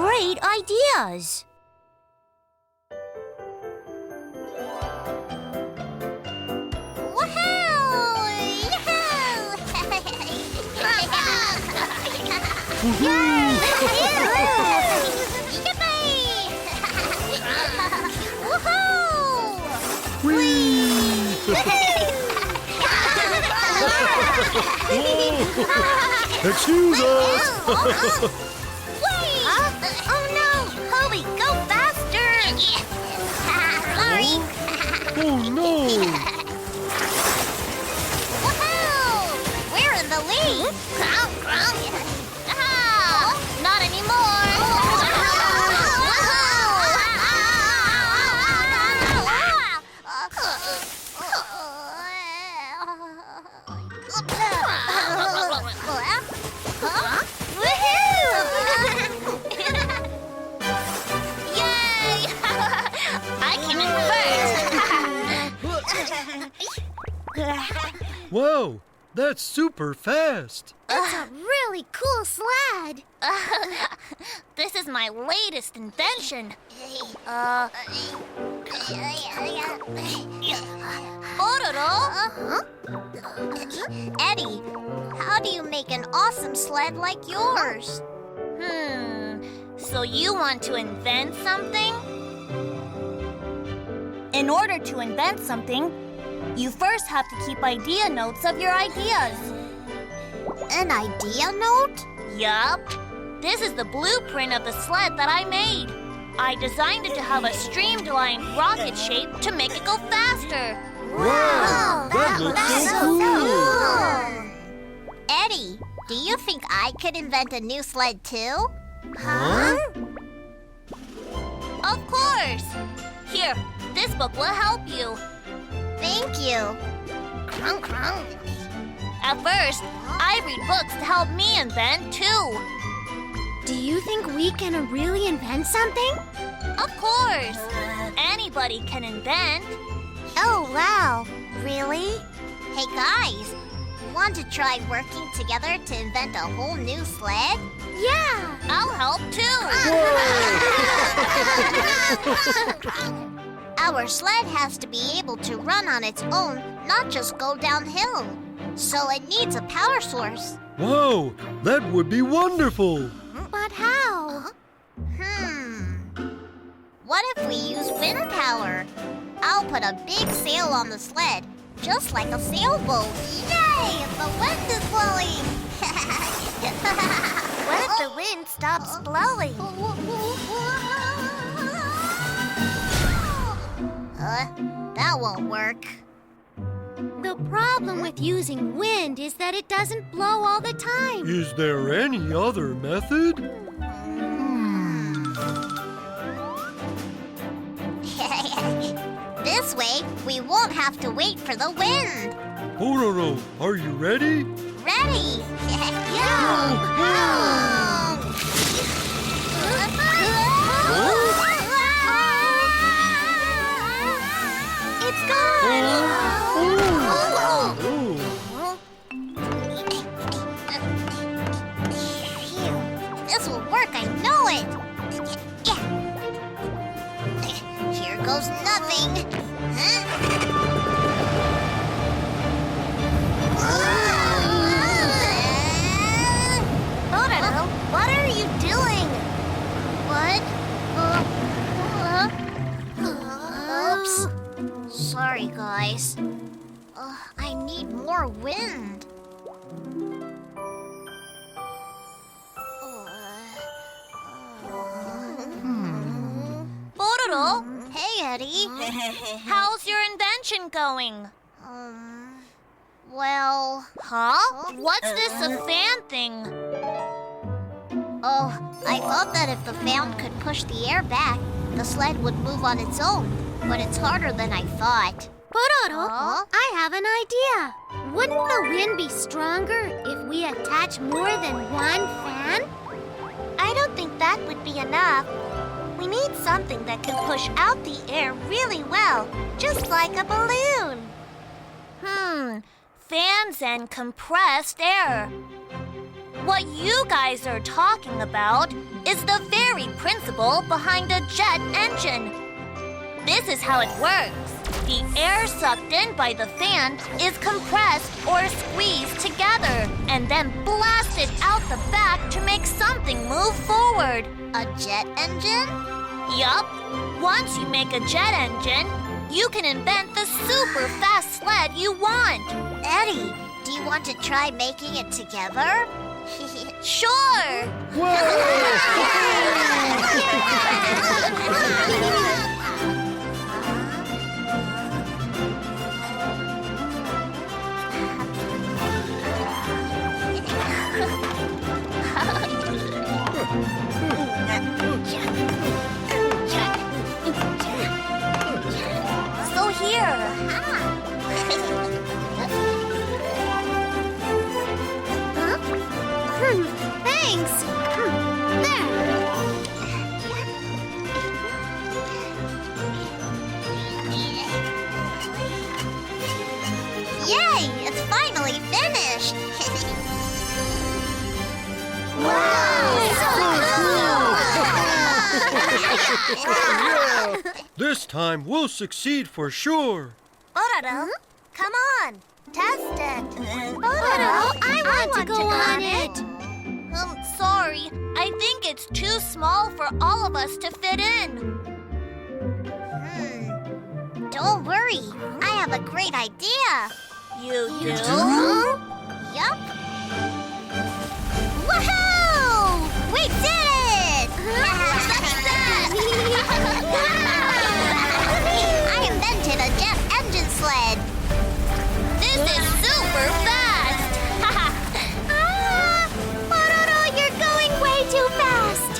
Great ideas! Excuse us! Oh no! Hurry, go faster! Sorry! Oh no! Woohoo! We're in the lead! Not anymore! Yay! I came in first! Wow, that's super fast! It's a really cool sled! This is my latest invention. Pororo? Eddie, how do you make an awesome sled like yours? So you want to invent something? In order to invent something, you first have to keep idea notes of your ideas. An idea note? Yup. This is the blueprint of the sled that I made. I designed it to have a streamlined rocket shape to make it go faster. Wow, that looks so cool! Eddie, do you think I could invent a new sled too? Huh? Of course! Here, this book will help you. Thank you. At first, I read books to help me invent too. Do you think we can really invent something? Of course! Anybody can invent. Oh, wow. Really? Hey, guys. Want to try working together to invent a whole new sled? Yeah! I'll help too! Our sled has to be able to run on its own, not just go downhill. So it needs a power source. Wow, that would be wonderful! But how? What if we use wind power? I'll put a big sail on the sled, just like a sailboat. Yay! The wind is blowing! What if the wind stops blowing? That won't work. The problem with using wind is that it doesn't blow all the time. Is there any other method? This way, we won't have to wait for the wind. Pororo, are you ready? Ready! It's gone! This will work, I know it! Here goes nothing! Pororo, what are you doing? What? Oops. Sorry, guys. I need more wind. Pororo? Hey, Eddie. How's your invention going? Well... Huh? What's this a fan thing? Oh, I thought that if the fan could push the air back, the sled would move on its own. But it's harder than I thought. Pororo, I have an idea. Wouldn't the wind be stronger if we attach more than one fan? I don't think that would be enough. We need something that can push out the air really well, just like a balloon. fans and compressed air. What you guys are talking about is the very principle behind a jet engine. This is how it works. The air sucked in by the fan is compressed or squeezed together and then blasted out the back to make something move forward. A jet engine? Yup. Once you make a jet engine, you can invent the super fast sled you want. Eddie, do you want to try making it together? Sure. So here. Thanks. There. Yay! It's finally finished. This time we'll succeed for sure. Pororo, come on. Test it. Pororo, I want to go on it. Sorry. I think it's too small for all of us to fit in. Don't worry. I have a great idea. You do? Yup. Woohoo! We did it! I invented a jet engine sled. This is super fast. Pororo, you're going way too fast.